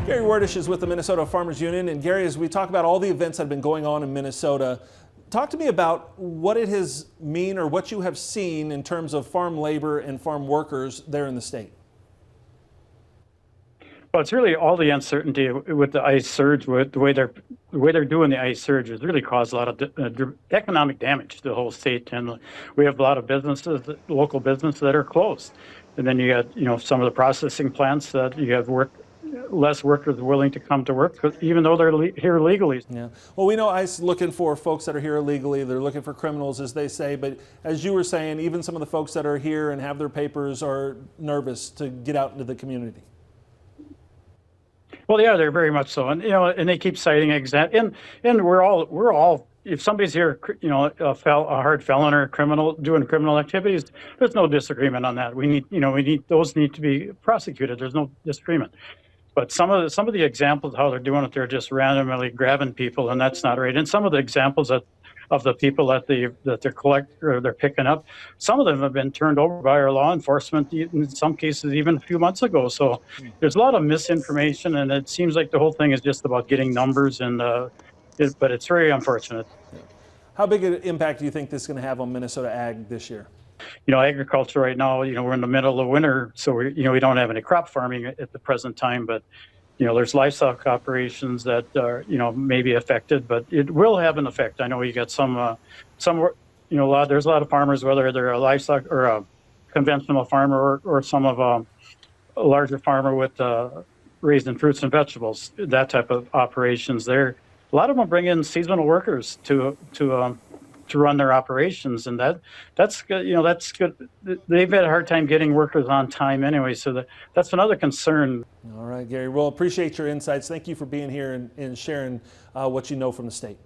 Gary Werdish is with the Minnesota Farmers Union. And Gary, as we talk about all the events that have been going on in Minnesota, talk to me about what it has mean or what you have seen in terms of farm labor and farm workers there in the state. Well, it's really all the uncertainty with the ice surge, with the way they're doing the ice surge has really caused a lot of economic damage to the whole state. And we have a lot of businesses, local businesses that are closed. And then you got, some of the processing plants that you have less workers willing to come to work, even though they're here legally. Yeah. Well, we know ICE is looking for folks that are here illegally. They're looking for criminals, as they say. But as you were saying, even some of the folks that are here and have their papers are nervous to get out into the community. Well, yeah, they're very much so, and and they keep citing and we're all. If somebody's here, a hard felon or a criminal doing criminal activities, there's no disagreement on that. We need those need to be prosecuted. There's no disagreement. But some of the examples how they're doing it, they're just randomly grabbing people, and that's not right. And some of the examples of the people that they're picking up, some of them have been turned over by our law enforcement in some cases even a few months ago. So there's a lot of misinformation, and it seems like the whole thing is just about getting numbers, but it's very unfortunate. Yeah. How big an impact do you think this is going to have on Minnesota ag this year? Agriculture right now, we're in the middle of winter, so we don't have any crop farming at the present time, but there's livestock operations that are, may be affected, but it will have an effect. I know you got there's a lot of farmers, whether they're a livestock or a conventional farmer or some of a larger farmer with raising fruits and vegetables, that type of operations there. A lot of them bring in seasonal workers to run their operations, and that's good. That's good. They've had a hard time getting workers on time anyway, so that's another concern. All right, Gary. Well, appreciate your insights. Thank you for being here and sharing what you know from the state.